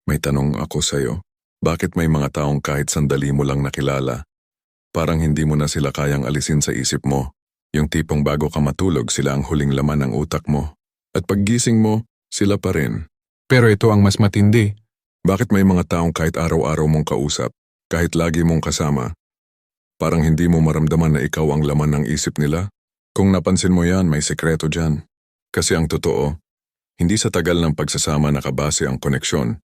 May tanong ako sa'yo. Bakit may mga taong kahit sandali mo lang nakilala, parang hindi mo na sila kayang alisin sa isip mo? Yung tipong bago ka matulog, sila ang huling laman ng utak mo. At paggising mo, sila pa rin. Pero ito ang mas matindi. Bakit may mga taong kahit araw-araw mong kausap, kahit lagi mong kasama, parang hindi mo maramdaman na ikaw ang laman ng isip nila? Kung napansin mo yan, may sekreto dyan. Kasi ang totoo, hindi sa tagal ng pagsasama nakabase ang koneksyon,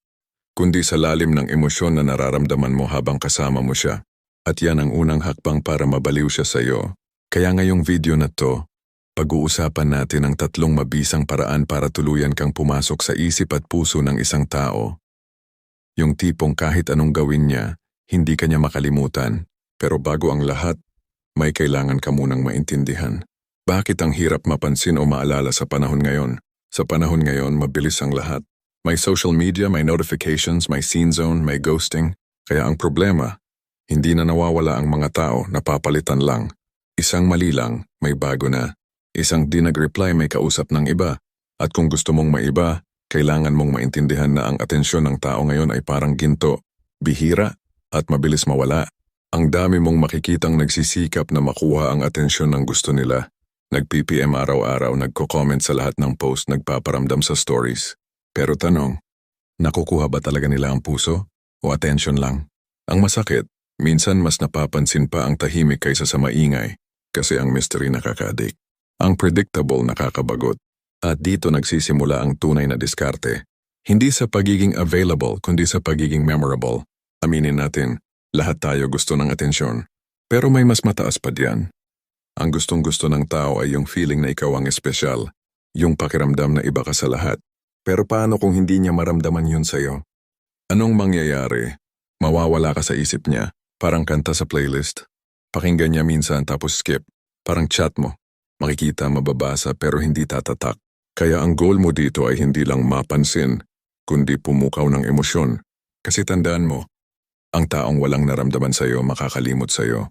kundi sa lalim ng emosyon na nararamdaman mo habang kasama mo siya. At yan ang unang hakbang para mabaliw siya sa'yo. Kaya ngayong video na to, pag-uusapan natin ang 3 mabisang paraan para tuluyan kang pumasok sa isip at puso ng isang tao. Yung tipong kahit anong gawin niya, hindi ka niya makalimutan. Pero bago ang lahat, may kailangan ka munang maintindihan. Bakit ang hirap mapansin o maalala sa panahon ngayon? Sa panahon ngayon, mabilis ang lahat. May social media, may notifications, may scene zone, may ghosting. Kaya ang problema, hindi na nawawala ang mga tao, napapalitan lang. Isang mali lang, may bago na. Isang di nag-reply, may kausap ng iba. At kung gusto mong maiba, kailangan mong maintindihan na ang atensyon ng tao ngayon ay parang ginto, bihira, at mabilis mawala. Ang dami mong makikitang nagsisikap na makuha ang atensyon ng gusto nila. Nag-PPM araw-araw, nagko-comment sa lahat ng post, nagpaparamdam sa stories. Pero tanong, nakukuha ba talaga nila ang puso o atensyon lang? Ang masakit, minsan mas napapansin pa ang tahimik kaysa sa maingay kasi ang mystery nakaka-addict. Ang predictable nakakabagot. At dito nagsisimula ang tunay na diskarte. Hindi sa pagiging available kundi sa pagiging memorable. Aminin natin, lahat tayo gusto ng atensyon. Pero may mas mataas pa diyan. Ang gustong-gusto ng tao ay yung feeling na ikaw ang espesyal. Yung pakiramdam na iba ka sa lahat. Pero paano kung hindi niya maramdaman yun sa'yo? Anong mangyayari? Mawawala ka sa isip niya. Parang kanta sa playlist. Pakinggan niya minsan tapos skip. Parang chat mo. Makikita, mababasa pero hindi tatatak. Kaya ang goal mo dito ay hindi lang mapansin, kundi pumukaw ng emosyon. Kasi tandaan mo, ang taong walang naramdaman sa'yo makakalimot sa'yo.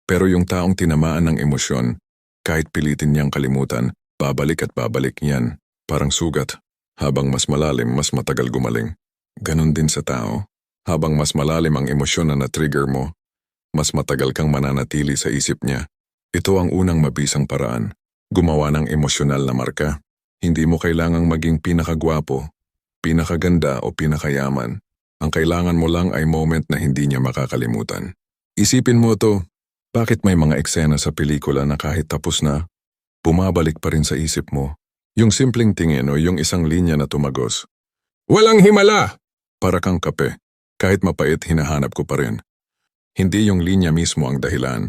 Pero yung taong tinamaan ng emosyon, kahit pilitin niyang kalimutan, babalik at babalik niyan. Parang sugat. Habang mas malalim, mas matagal gumaling. Ganon din sa tao. Habang mas malalim ang emosyon na na-trigger mo, mas matagal kang mananatili sa isip niya. Ito ang unang mabisang paraan. Gumawa ng emosyonal na marka. Hindi mo kailangang maging pinakagwapo, pinakaganda o pinakayaman. Ang kailangan mo lang ay moment na hindi niya makakalimutan. Isipin mo to, bakit may mga eksena sa pelikula na kahit tapos na, bumabalik pa rin sa isip mo? Yung simpleng tingin o yung isang linya na tumagos. Walang himala! Para kang kape, kahit mapait hinahanap ko pa rin. Hindi yung linya mismo ang dahilan,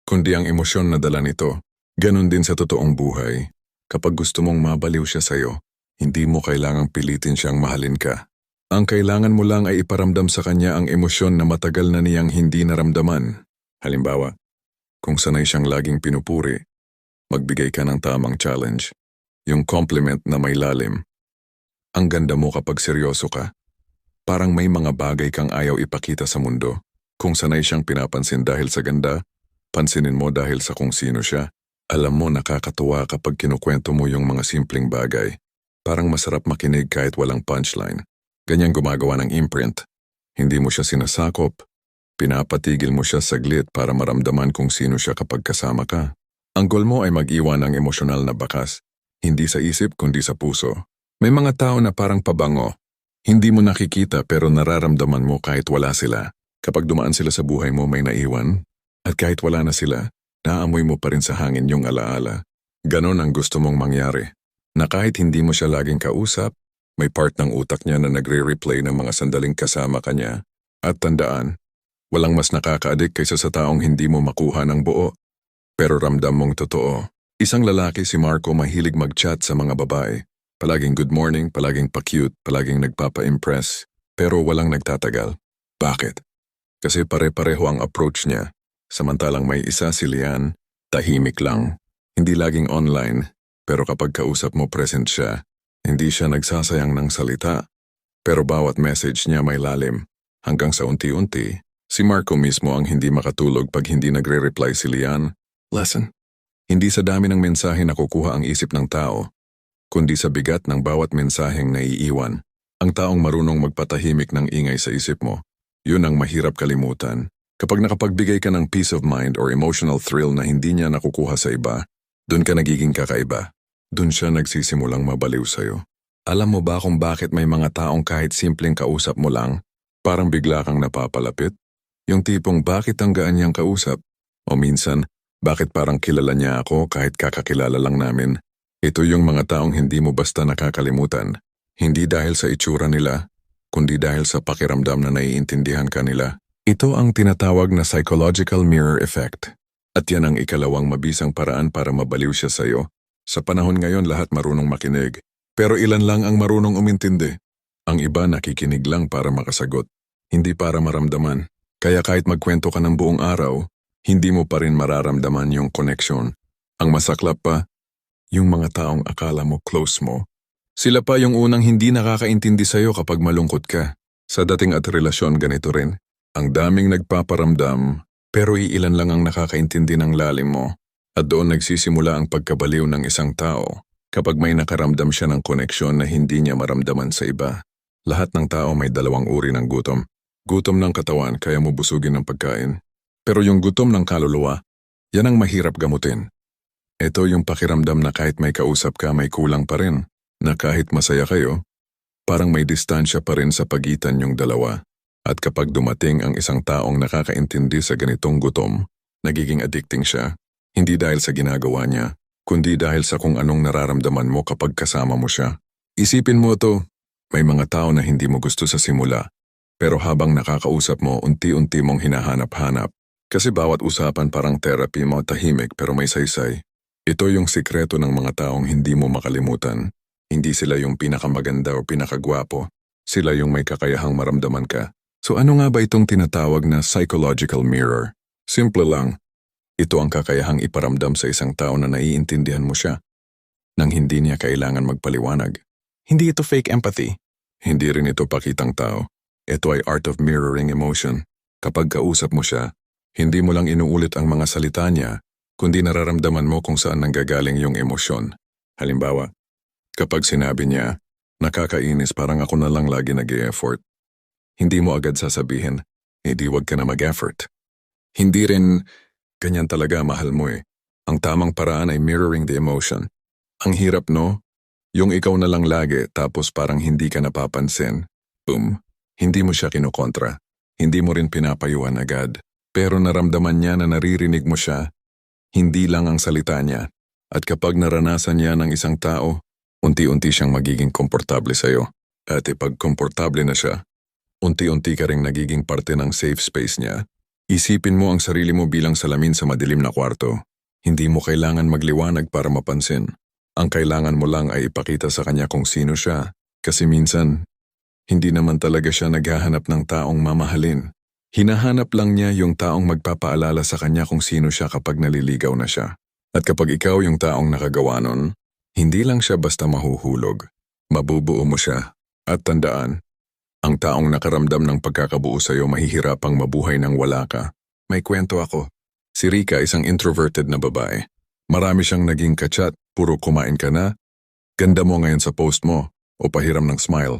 kundi ang emosyon na dala nito. Ganon din sa totoong buhay. Kapag gusto mong mabaliw siya sa'yo, hindi mo kailangang pilitin siyang mahalin ka. Ang kailangan mo lang ay iparamdam sa kanya ang emosyon na matagal na niyang hindi naramdaman. Halimbawa, kung sanay siyang laging pinupuri, magbigay ka ng tamang challenge. Yung compliment na may lalim. Ang ganda mo kapag seryoso ka. Parang may mga bagay kang ayaw ipakita sa mundo. Kung sanay siyang pinapansin dahil sa ganda, pansinin mo dahil sa kung sino siya. Alam mo, nakakatuwa kapag kinukwento mo yung mga simpleng bagay. Parang masarap makinig kahit walang punchline. Ganyan gumagawa ng imprint. Hindi mo siya sinasakop. Pinapatigil mo siya saglit para maramdaman kung sino siya kapag kasama ka. Ang goal mo ay mag-iwan ng emosyonal na bakas. Hindi sa isip kundi sa puso. May mga tao na parang pabango. Hindi mo nakikita pero nararamdaman mo kahit wala sila. Kapag dumaan sila sa buhay mo may naiwan. At kahit wala na sila, naamoy mo pa rin sa hangin yung alaala. Ganon ang gusto mong mangyari. Na kahit hindi mo siya laging kausap, may part ng utak niya na nagre-replay ng mga sandaling kasama ka niya. At tandaan, walang mas nakaka-addict kaysa sa taong hindi mo makuha ng buo. Pero ramdam mong totoo. Isang lalaki si Marco mahilig mag-chat sa mga babae. Palaging good morning, palaging pa-cute, palaging nagpapa-impress. Pero walang nagtatagal. Bakit? Kasi pare-pareho ang approach niya. Samantalang may isa si Lian, tahimik lang. Hindi laging online, pero kapag kausap mo present siya. Hindi siya nagsasayang ng salita. Pero bawat message niya may lalim. Hanggang sa unti-unti, si Marco mismo ang hindi makatulog pag hindi nagre-reply si Lian. Lesson. Hindi sa dami ng mensahe nakukuha ang isip ng tao, kundi sa bigat ng bawat mensaheng naiiwan. Ang taong marunong magpatahimik ng ingay sa isip mo, yun ang mahirap kalimutan. Kapag nakapagbigay ka ng peace of mind or emotional thrill na hindi niya nakukuha sa iba, dun ka nagiging kakaiba. Dun siya nagsisimulang mabaliw sa'yo. Alam mo ba kung bakit may mga taong kahit simpleng kausap mo lang, parang bigla kang napapalapit? Yung tipong bakit ang gaan niyang kausap? O minsan, bakit parang kilala niya ako kahit kakakilala lang namin? Ito yung mga taong hindi mo basta nakakalimutan. Hindi dahil sa itsura nila, kundi dahil sa pakiramdam na naiintindihan ka nila. Ito ang tinatawag na psychological mirror effect. At yan ang ikalawang mabisang paraan para mabaliw siya sa'yo. Sa panahon ngayon lahat marunong makinig, pero ilan lang ang marunong umintindi. Ang iba nakikinig lang para makasagot, hindi para maramdaman. Kaya kahit magkwento ka ng buong araw, hindi mo pa rin mararamdaman yung connection. Ang masaklap pa, yung mga taong akala mo close mo, sila pa yung unang hindi nakakaintindi sa'yo kapag malungkot ka. Sa dating at relasyon ganito rin. Ang daming nagpaparamdam, pero iilan lang ang nakakaintindi ng lalim mo. At doon nagsisimula ang pagkabaliw ng isang tao kapag may nakaramdam siya ng koneksyon na hindi niya maramdaman sa iba. Lahat ng tao may dalawang uri ng gutom. Gutom ng katawan kaya mo busugin ng pagkain. Pero yung gutom ng kaluluwa, yan ang mahirap gamutin. Ito yung pakiramdam na kahit may kausap ka may kulang pa rin, na kahit masaya kayo, parang may distansya pa rin sa pagitan yung dalawa. At kapag dumating ang isang taong nakakaintindi sa ganitong gutom, nagiging addicting siya, hindi dahil sa ginagawa niya, kundi dahil sa kung anong nararamdaman mo kapag kasama mo siya. Isipin mo to, may mga tao na hindi mo gusto sa simula, pero habang nakakausap mo, unti-unti mong hinahanap-hanap. Kasi bawat usapan parang therapy mo, tahimik pero may saysay. Ito yung sikreto ng mga taong hindi mo makalimutan. Hindi sila yung pinakamaganda o pinakagwapo, sila yung may kakayahang maramdaman ka. So ano nga ba itong tinatawag na psychological mirror? Simple lang. Ito ang kakayahang iparamdam sa isang tao na naiintindihan mo siya, nang hindi niya kailangan magpaliwanag. Hindi ito fake empathy. Hindi rin ito pakitang tao. Ito ay art of mirroring emotion. Kapag kausap mo siya, hindi mo lang inuulit ang mga salita niya, kundi nararamdaman mo kung saan nanggagaling yung emosyon. Halimbawa, kapag sinabi niya, nakakainis parang ako na lang lagi nag-e-effort. Hindi mo agad sasabihin, hindi wag ka na mag-effort. Hindi rin, ganyan talaga mahal mo eh. Ang tamang paraan ay mirroring the emotion. Ang hirap no? Yung ikaw na lang lagi tapos parang hindi ka napapansin. Boom. Hindi mo siya kinukontra. Hindi mo rin pinapayuhan agad. Pero naramdaman niya na naririnig mo siya, hindi lang ang salita niya. At kapag naranasan niya ng isang tao, unti-unti siyang magiging komportable sa'yo. At ipag komportable na siya, unti-unti ka ring nagiging parte ng safe space niya. Isipin mo ang sarili mo bilang salamin sa madilim na kwarto. Hindi mo kailangan magliwanag para mapansin. Ang kailangan mo lang ay ipakita sa kanya kung sino siya. Kasi minsan, hindi naman talaga siya naghahanap ng taong mamahalin. Hinahanap lang niya yung taong magpapaalala sa kanya kung sino siya kapag naliligaw na siya. At kapag ikaw yung taong nakagawa nun, hindi lang siya basta mahuhulog. Mabubuo mo siya. At tandaan, ang taong nakaramdam ng pagkakabuo sa'yo mahihirapang mabuhay nang wala ka. May kwento ako. Si Rika isang introverted na babae. Marami siyang naging kachat, puro kumain ka na. Ganda mo ngayon sa post mo, o pahiram ng smile.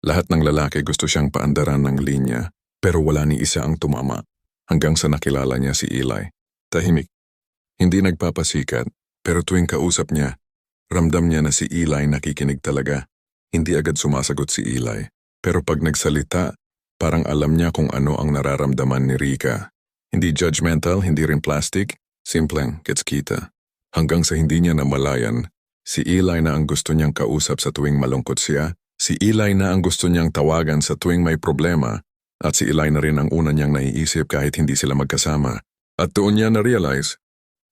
Lahat ng lalaki gusto siyang paandaran ng linya, pero wala ni isa ang tumama. Hanggang sa nakilala niya si Eli. Tahimik. Hindi nagpapasikat, pero tuwing kausap niya, ramdam niya na si Eli nakikinig talaga. Hindi agad sumasagot si Eli. Pero pag nagsalita, parang alam niya kung ano ang nararamdaman ni Rika. Hindi judgmental, hindi rin plastic, simpleng gets kita. Hanggang sa hindi niya namalayan, si Eli na ang gusto niyang kausap sa tuwing malungkot siya, si Eli na ang gusto niyang tawagan sa tuwing may problema, at si Eli na rin ang una niyang naiisip kahit hindi sila magkasama. At doon niya na-realize,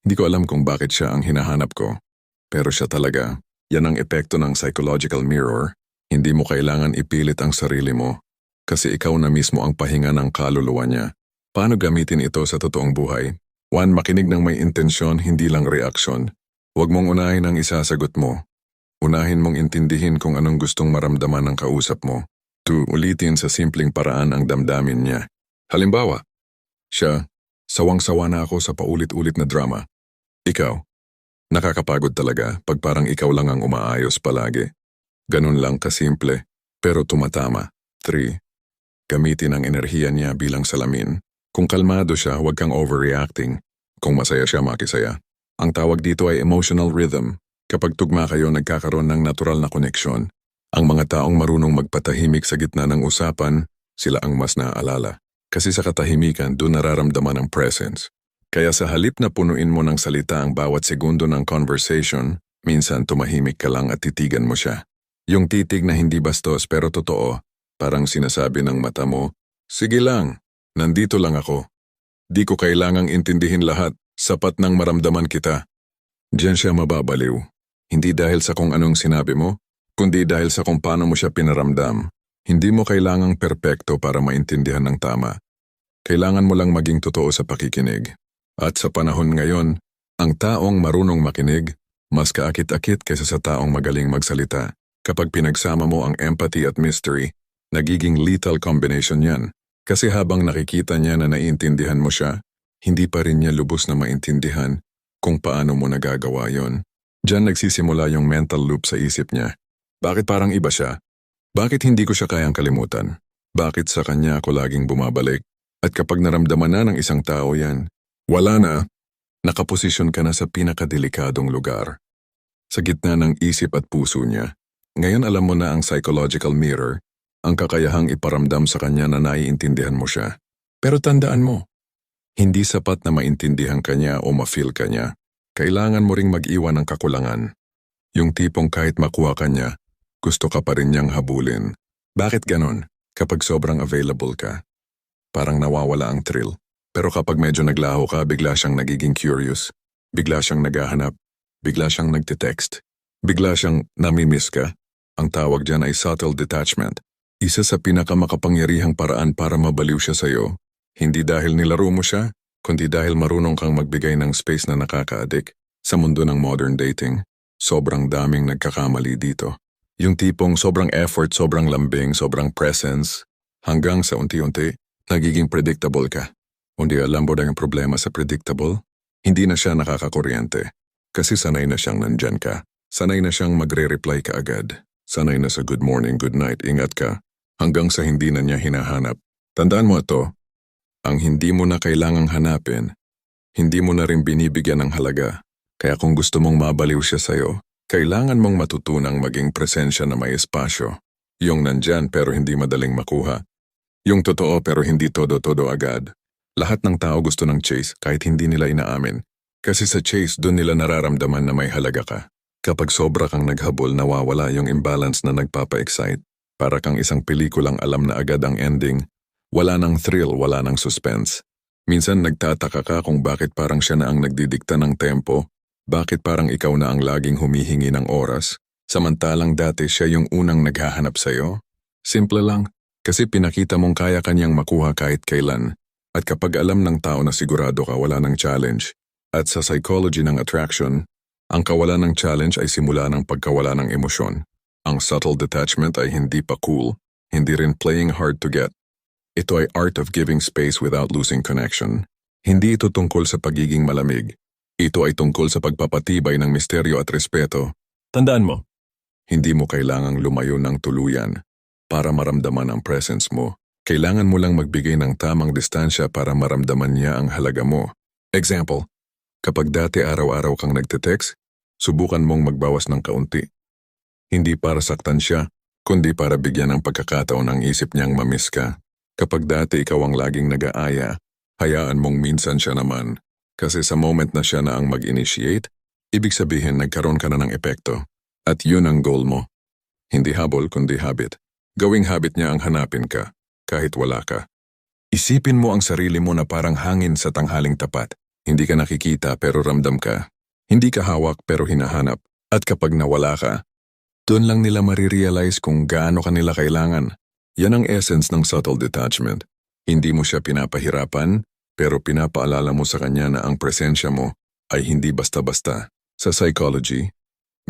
hindi ko alam kung bakit siya ang hinahanap ko. Pero siya talaga, yan ang epekto ng psychological mirror. Hindi mo kailangan ipilit ang sarili mo kasi ikaw na mismo ang pahinga ng kaluluwa niya. Paano gamitin ito sa totoong buhay? 1. Makinig ng may intensyon, hindi lang reaksyon. Huwag mong unahin ang isasagot mo. Unahin mong intindihin kung anong gustong maramdaman ng kausap mo. 2. Ulitin sa simpleng paraan ang damdamin niya. Halimbawa, siya, sawang-sawa na ako sa paulit-ulit na drama. Ikaw, nakakapagod talaga pag parang ikaw lang ang umaayos palagi. Ganun lang kasimple, pero tumatama. 3. Gamitin ang enerhiya niya bilang salamin. Kung kalmado siya, huwag kang overreacting. Kung masaya siya, makisaya. Ang tawag dito ay emotional rhythm. Kapag tugma kayo, nagkakaroon ng natural na koneksyon. Ang mga taong marunong magpatahimik sa gitna ng usapan, sila ang mas naaalala. Kasi sa katahimikan, doon nararamdaman ang presence. Kaya sa halip na punuin mo ng salita ang bawat segundo ng conversation, minsan tumahimik ka lang at titigan mo siya. Yung titig na hindi bastos pero totoo, parang sinasabi ng mata mo, sige lang, nandito lang ako. Di ko kailangang intindihin lahat, sapat nang maramdaman kita. Diyan siya mababaliw. Hindi dahil sa kung anong sinabi mo, kundi dahil sa kung paano mo siya pinaramdam. Hindi mo kailangang perpekto para maintindihan ng tama. Kailangan mo lang maging totoo sa pakikinig. At sa panahon ngayon, ang taong marunong makinig, mas kaakit-akit kaysa sa taong magaling magsalita. Kapag pinagsama mo ang empathy at mystery, nagiging lethal combination yan. Kasi habang nakikita niya na naiintindihan mo siya, hindi pa rin niya lubos na maintindihan kung paano mo nagagawa yon. Diyan nagsisimula yung mental loop sa isip niya. Bakit parang iba siya? Bakit hindi ko siya kayang kalimutan? Bakit sa kanya ako laging bumabalik? At kapag naramdaman na ng isang tao yan, wala na, nakaposisyon ka na sa pinakadelikadong lugar. Sa gitna ng isip at puso niya. Ngayon alam mo na ang psychological mirror, ang kakayahang iparamdam sa kanya na naiintindihan mo siya. Pero tandaan mo, hindi sapat na maintindihan ka niya o ma-feel ka niya. Kailangan mo ring mag-iwan ng kakulangan. Yung tipong kahit makuha ka niya, gusto ka pa rin niyang habulin. Bakit ganon? Kapag sobrang available ka, parang nawawala ang thrill. Pero kapag medyo naglaho ka, bigla siyang nagiging curious. Bigla siyang naghahanap. Bigla siyang nagte-text. Bigla siyang namimiss ka. Ang tawag dyan ay subtle detachment. Isa sa pinakamakapangyarihang paraan para mabaliw siya sa'yo. Hindi dahil nilaro mo siya, kundi dahil marunong kang magbigay ng space na nakaka-addict. Sa mundo ng modern dating, sobrang daming nagkakamali dito. Yung tipong sobrang effort, sobrang lambing, sobrang presence, hanggang sa unti-unti, nagiging predictable ka. Hindi alam mo na yung problema sa predictable? Hindi na siya nakakakuryente. Kasi sanay na siyang nandyan ka. Sanay na siyang magre-reply ka agad. Sanay na sa good morning, good night, ingat ka. Hanggang sa hindi na niya hinahanap. Tandaan mo ito, ang hindi mo na kailangang hanapin, hindi mo na rin binibigyan ng halaga. Kaya kung gusto mong mabaliw siya sa'yo, kailangan mong matutunang maging presensya na may espasyo. Yung nandyan pero hindi madaling makuha. Yung totoo pero hindi todo-todo agad. Lahat ng tao gusto ng chase kahit hindi nila inaamin. Kasi sa chase doon nila nararamdaman na may halaga ka. Kapag sobra kang naghabol, nawawala yung imbalance na nagpapa-excite. Para kang isang pelikulang alam na agad ang ending. Wala nang thrill, wala nang suspense. Minsan nagtataka ka kung bakit parang siya na ang nagdidikta ng tempo. Bakit parang ikaw na ang laging humihingi ng oras, samantalang dati siya yung unang naghahanap sa'yo? Simple lang, kasi pinakita mong kaya kanyang makuha kahit kailan. At kapag alam ng tao na sigurado ka, wala ng challenge. At sa psychology ng attraction, ang kawalan ng challenge ay simula ng pagkawala ng emosyon. Ang subtle detachment ay hindi pa cool, hindi rin playing hard to get. Ito ay art of giving space without losing connection. Hindi ito tungkol sa pagiging malamig. Ito ay tungkol sa pagpapatibay ng misteryo at respeto. Tandaan mo, hindi mo kailangang lumayo ng tuluyan para maramdaman ang presence mo. Kailangan mo lang magbigay ng tamang distansya para maramdaman niya ang halaga mo. Example, kapag dati araw-araw kang nagte-text, subukan mong magbawas ng kaunti. Hindi para saktan siya, kundi para bigyan ng pagkakataon ang isip niyang mamiss ka. Kapag dati ikaw ang laging nag-aaya, hayaan mong minsan siya naman. Kasi sa moment na siya na ang mag-initiate, ibig sabihin nagkaroon ka na ng epekto. At yun ang goal mo. Hindi habol kundi habit. Gawing habit niya ang hanapin ka, kahit wala ka. Isipin mo ang sarili mo na parang hangin sa tanghaling tapat. Hindi ka nakikita pero ramdam ka. Hindi ka hawak pero hinahanap. At kapag nawala ka, doon lang nila marirealize kung gaano ka nila kailangan. Yan ang essence ng subtle detachment. Hindi mo siya pinapahirapan, pero pinapaalala mo sa kanya na ang presensya mo ay hindi basta-basta. Sa psychology,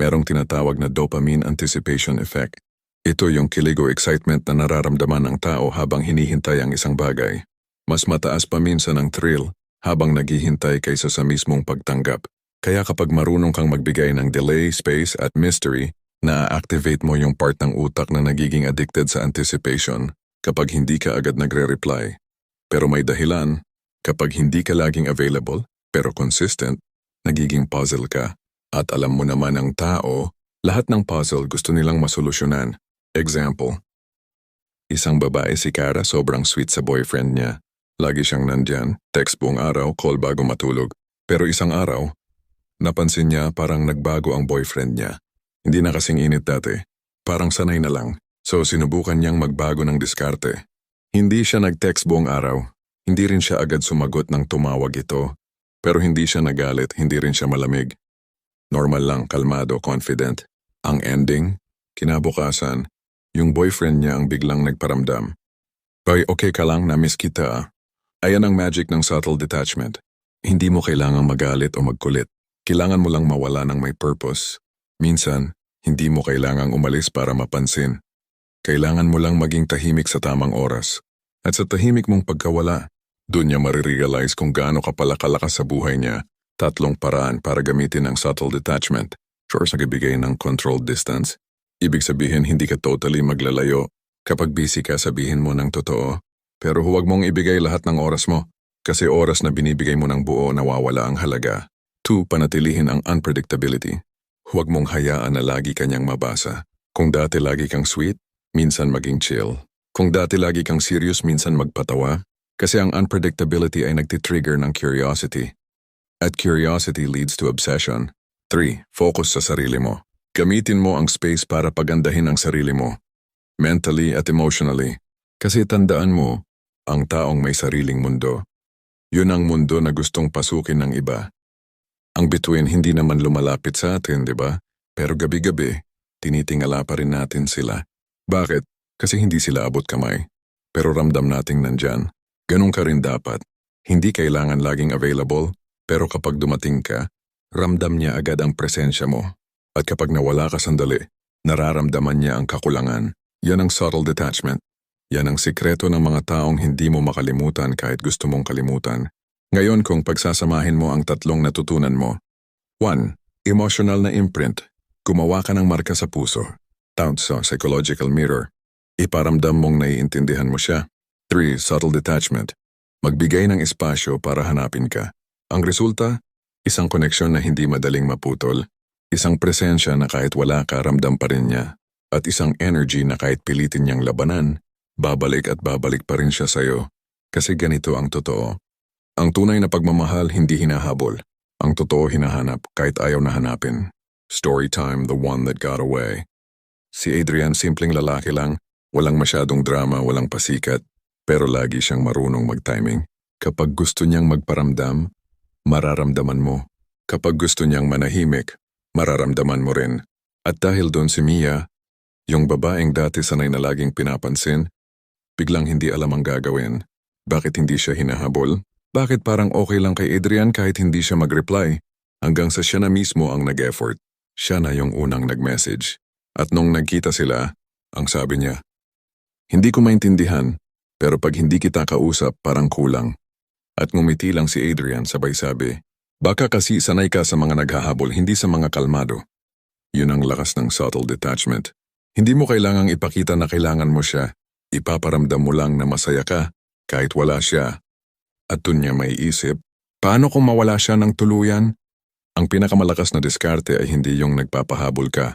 merong tinatawag na dopamine anticipation effect. Ito yung kilig o excitement na nararamdaman ng tao habang hinihintay ang isang bagay. Mas mataas pa minsan ang thrill habang naghihintay kaysa sa mismong pagtanggap. Kaya kapag marunong kang magbigay ng delay, space at mystery, Na-activate mo yung part ng utak na nagiging addicted sa anticipation kapag hindi ka agad nagre-reply. Pero may dahilan, kapag hindi ka laging available pero consistent, nagiging puzzle ka. At alam mo naman ang tao, lahat ng puzzle gusto nilang masolusyonan. Example, isang babae si Kara sobrang sweet sa boyfriend niya. Lagi siyang nandyan, text buong araw, call bago matulog. Pero isang araw, napansin niya parang nagbago ang boyfriend niya. Hindi na kasing init dati. Parang sanay na lang. So sinubukan niyang magbago ng diskarte. Hindi siya nag-text buong araw. Hindi rin siya agad sumagot ng tumawag ito. Pero hindi siya nagalit, hindi rin siya malamig. Normal lang, kalmado, confident. Ang ending, kinabukasan, yung boyfriend niya ang biglang nagparamdam. Bay, okay ka lang, na-miss kita. Ayan ang magic ng subtle detachment. Hindi mo kailangang magalit o magkulit. Kailangan mo lang mawala ng may purpose. Minsan, hindi mo kailangang umalis para mapansin. Kailangan mo lang maging tahimik sa tamang oras. At sa tahimik mong pagkawala, doon niya marirealize kung gaano ka pala kalakas sa buhay niya. 3 paraan para gamitin ang subtle detachment. Sure, sa nagbibigay ng controlled distance. Ibig sabihin hindi ka totally maglalayo. Kapag busy ka, sabihin mo ng totoo. Pero huwag mong ibigay lahat ng oras mo. Kasi oras na binibigay mo ng buo, nawawala ang halaga. 2. Panatilihin ang unpredictability. Huwag mong hayaan na lagi kanyang mabasa. Kung dati lagi kang sweet, minsan maging chill. Kung dati lagi kang serious, minsan magpatawa. Kasi ang unpredictability ay nagtitrigger ng curiosity. At curiosity leads to obsession. 3. Focus sa sarili mo. Gamitin mo ang space para pagandahin ang sarili mo. Mentally at emotionally. Kasi tandaan mo, ang taong may sariling mundo. Yun ang mundo na gustong pasukin ng iba. Ang bituin hindi naman lumalapit sa atin, di ba? Pero gabi-gabi, tinitingala pa rin natin sila. Bakit? Kasi hindi sila abot kamay. Pero ramdam nating nandyan. Ganun ka rin dapat. Hindi kailangan laging available, pero kapag dumating ka, ramdam niya agad ang presensya mo. At kapag nawala ka sandali, nararamdaman niya ang kakulangan. Yan ang subtle detachment. Yan ang sikreto ng mga taong hindi mo makalimutan kahit gusto mong kalimutan. Ngayon kung pagsasamahin mo ang 3 natutunan mo. 1. Emotional na imprint. Gumawa ka ng marka sa puso. Tawag sa psychological mirror. Iparamdam mong naiintindihan mo siya. 3. Subtle detachment. Magbigay ng espasyo para hanapin ka. Ang resulta, isang koneksyon na hindi madaling maputol. Isang presensya na kahit wala ka, ramdam pa rin niya. At isang energy na kahit pilitin niyang labanan, babalik at babalik pa rin siya sa'yo. Kasi ganito ang totoo. Ang tunay na pagmamahal hindi hinahabol. Ang totoo hinahanap kahit ayaw na hanapin. Story time, the one that got away. Si Adrian simpleng lalaki lang, walang masyadong drama, walang pasikat, pero lagi siyang marunong mag-timing. Kapag gusto niyang magparamdam, mararamdaman mo. Kapag gusto niyang manahimik, mararamdaman mo rin. At dahil doon si Mia, yung babaeng dati sanay na laging pinapansin, biglang hindi alam ang gagawin. Bakit hindi siya hinahabol? Bakit parang okay lang kay Adrian kahit hindi siya mag-reply? Hanggang sa siya na mismo ang nag-effort. Siya na yung unang nag-message. At nung nagkita sila, ang sabi niya, "Hindi ko maintindihan, pero pag hindi kita kausap, parang kulang." At ngumiti lang si Adrian sabay sabi, "Baka kasi sanay ka sa mga naghahabol, hindi sa mga kalmado." Yun ang lakas ng subtle detachment. Hindi mo kailangang ipakita na kailangan mo siya. Ipaparamdam mo lang na masaya ka kahit wala siya. At dun niya maiisip, paano kung mawala siya ng tuluyan? Ang pinakamalakas na diskarte ay hindi yung nagpapahabol ka,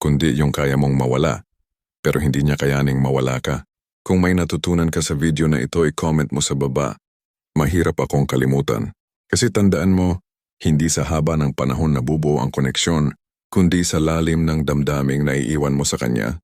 kundi yung kaya mong mawala, pero hindi niya kayaning mawala ka. Kung may natutunan ka sa video na ito, i-comment mo sa baba. Mahirap akong kalimutan. Kasi tandaan mo, hindi sa haba ng panahon nabubuo ang koneksyon, kundi sa lalim ng damdaming na iiwan mo sa kanya.